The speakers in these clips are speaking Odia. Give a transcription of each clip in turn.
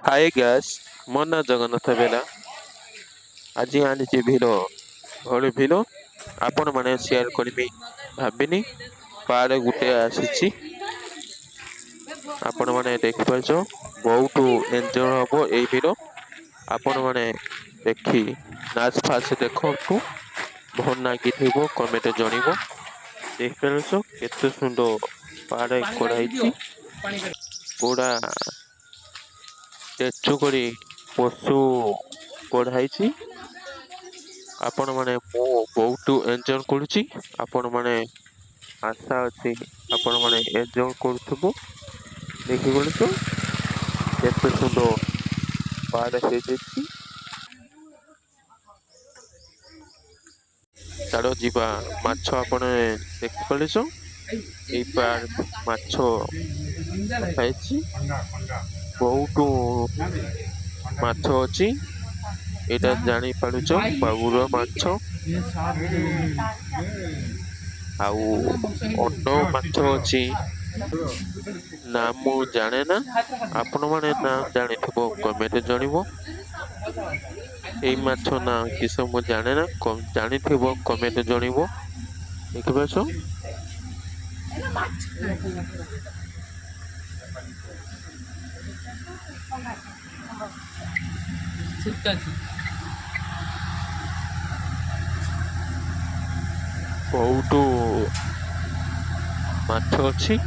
ହାଏ ଗ୍ୟାସ୍ ମୋ ନାଁ ଜଗନ୍ନାଥ ବେଲା। ଆଜି ଆଣିଛି ଭିଡ଼ ଭଳି ଭିଡ଼ ଆପଣମାନେ ସେୟାର କରିବି ଭାବିନି। ପାହାଡ଼ ଗୋଟେ ଆସିଛି ଆପଣମାନେ ଦେଖିପାରୁଛ। ବହୁତ ଏନ୍ଜୟ ହବ ଏଇ ଭିଡ଼। ଆପଣମାନେ ଦେଖି ନାଚ ଫାଚ ଦେଖନ୍ତୁ। ଭଲ ଲାଗିଥିବ କମେଣ୍ଟ ଜଣିବ। ଦେଖିପାରୁଛ କେତେ ସୁନ୍ଦର ପାହାଡ଼ କରାହେଇଛି। ପୁରା ଷ୍ଟାଚୁ କରି ପଶୁ ଗଢ଼ା ହେଇଛି। ଆପଣମାନେ ମୁଁ ବହୁତ ଏନ୍ଜୟ କରୁଛି। ଆପଣମାନେ ଆଶା ଅଛି ଆପଣମାନେ ଏନ୍ଜୟ କରୁଥିବ। ଦେଖିପାରୁଛ କେତେ ସୁନ୍ଦର ପାହାଡ଼ ହେଇଯାଇଛି। ଚାଲ ଯିବା ମାଛ ଆପଣ ଦେଖିପାରୁଛ। ଏଇ ପାର୍କ ମାଛ ରଖାହେଇଛି। ବହୁତ ମାଛ ଅଛି। ଏଇଟା ଜାଣିପାରୁଛ ମାଗୁର ମାଛ ଆଉ ଅଣ୍ଡ ମାଛ ଅଛି। ନା ମୁଁ ଜାଣେ ନା ଆପଣ ମାନେ ନା ଜାଣିଥିବ କମେଣ୍ଟ ଜଣିବ। ଏଇ ମାଛ ନା କିସ ମୁଁ ଜାଣେ ନା ଜାଣିଥିବ କମେଣ୍ଟ ଜଣିବ। ଦେଖିପାରୁଛ। ବହୁତ ମାଛ ଅଛି।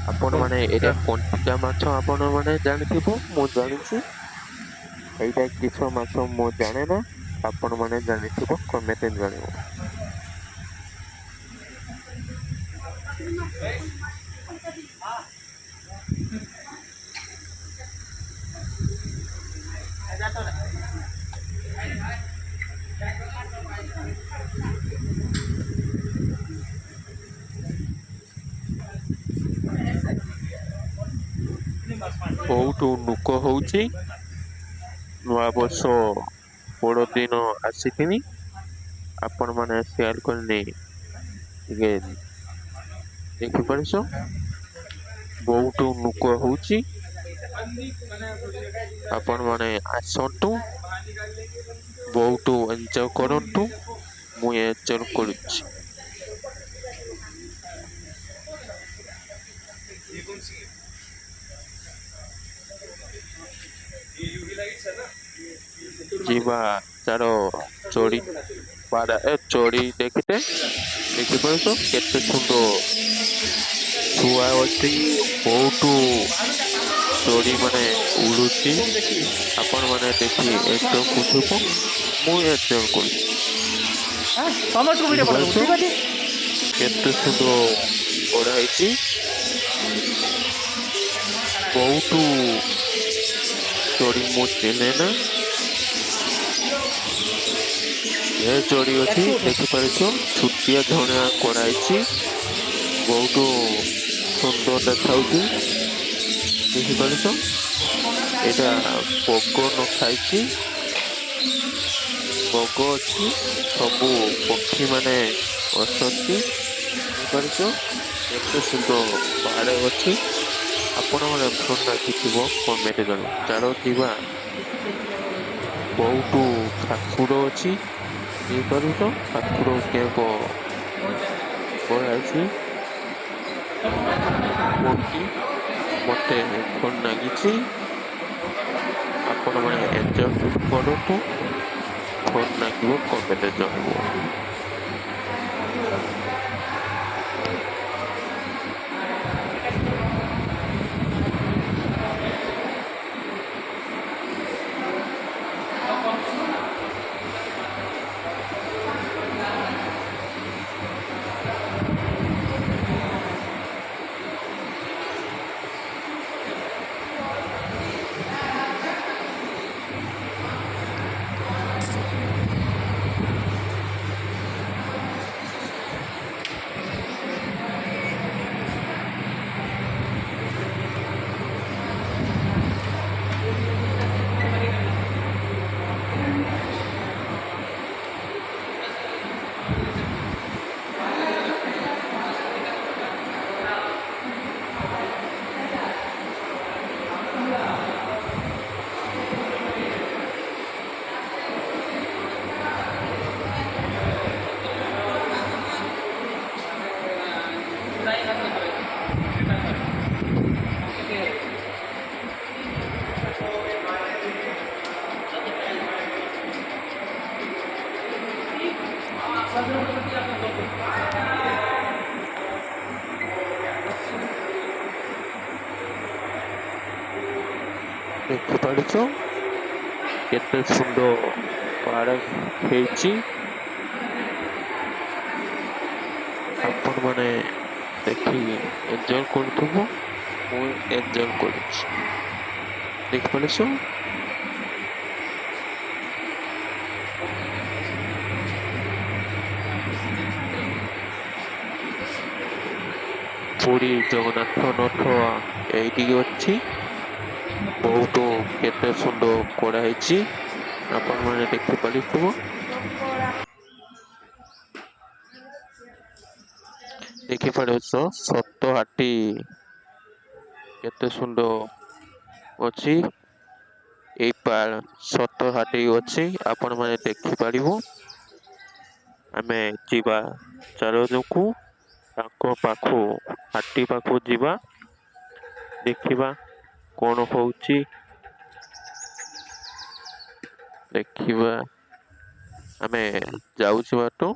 ଆପଣ ମାନେ ଏଇଟା କଣ୍ଟିଆ ମାଛ ଆପଣ ମାନେ ଜାଣିଥିବ ମୁଁ ଜାଣିଛି। ଏଇଟା କିସ ମାଛ ମୁଁ ଜାଣେ ନା ଆପଣ ମାନେ ଜାଣିଥିବ କମେଣ୍ଟ ଜଣିବ। ବହୁତ ନୁକ ହଉଛି। ନୂଆ ବର୍ଷ ବଡଦିନ ଆସିଥିନି। ଆପଣ ମାନେ ସେୟାର କରିନେ ଟିକେ ଦେଖିପାରୁଛ ବହୁତ ନୁକ ହଉଛି। ଆପଣ ମାନେ ଆସନ୍ତୁ। ବହୁତ ଏନ୍ଜୟ କରନ୍ତୁ। ମୁଁ ଏନ୍ଜୟ କରୁଛି। ଯିବା ଚାଲ ଚଢି ଚଢି ଦେଖିପାରୁଛ କେତେ ସୁନ୍ଦର ଶୁଆ ଅଛି। ବହୁତ ଚଢି ମାନେ ଉଡୁଛି। ଆପଣ ମାନେ ଦେଖି ଏନ୍ଜୟ କରୁଥିବ। ମୁଁ ଏନ୍ଜୟ କରୁଛି। ଦେଖିପାରୁଛ କେତେ ସୁନ୍ଦର ଗଢା ହେଇଛି। ବହୁତ ଚଢି ମୁଁ ଚିହ୍ନେ ନା। ଏ ଚଢି ଅଛି ଦେଖିପାରୁଛ ଛୁଟିଆ ଝରଣା କରାହେଇଛି। ବହୁତ ସୁନ୍ଦର ଦେଖାଯାଉଛି। ଦେଖିପାରୁଛ ଏଇଟା ବଗ ନଖାଇଛି। ବଗ ଅଛି ସବୁ ପକ୍ଷୀ ମାନେ ଅଛନ୍ତି। ଦେଖିପାରୁଛ କେତେ ସୁନ୍ଦର ପାହାଡ ଅଛି। ଆପଣ ମାନେ ଭଲ ଲାଗିଥିବ କମେଣ୍ଟ ଜଣାଇବେ। ଚାଲ ଯିବା। ବହୁତ ଠାକୁର ଅଛି। ଦେଇପାରୁଛ ଠାକୁର କେକ କରାହେଇଛି। ମୂର୍ତ୍ତି ମତେ ଭଲ ଲାଗିଛି। ଆପଣ ମାନେ ଏନ୍ଜୟ କରନ୍ତୁ। ଭଲ ଲାଗିବ କମେଣ୍ଟ ଜଣାଇବ। ଦେଖିପାରୁଛ କେତେ ସୁନ୍ଦର ପାର୍କ ହେଇଛି। ଆପଣ ମାନେ ଦେଖିକି ଏନ୍ଜୟ କରୁଥିବ, ମୁଁ ଏନ୍ଜୟ କରୁଛି। ଦେଖିପାରୁଛ ପୁରୀ ଜଗନ୍ନାଥ ମଠ ଏଇଠିକି ଅଛି। ବହୁତ କେତେ ସୁନ୍ଦର କରାହେଇଛି, ଆପଣ ମାନେ ଦେଖିପାରୁଥିବ। ଦେଖିପାରୁଛ ସତ ହାତୀ କେତେ ସୁନ୍ଦର ଅଛି। ଏଇ ସତ ହାତୀ ଅଛି, ଆପଣ ମାନେ ଦେଖିପାରିବ। ଆମେ ଯିବା ଚାଲନ୍ତୁ ତାଙ୍କ ହାତୀ ପାଖକୁ ଯିବା, ଦେଖିବା କଣ ହଉଛି। ଦେଖିବା ଆମେ ଯାଉଛୁ ବାଟ।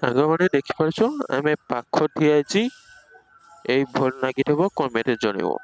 ସାଙ୍ଗମାନେ ଦେଖିପାରୁଛ ଆମେ ପାଖ ଠିଆ ହେଇଛି। ଏଇ ଭଲ ଲାଗିଥିବ କମେଣ୍ଟରେ ଜଣେଇବ।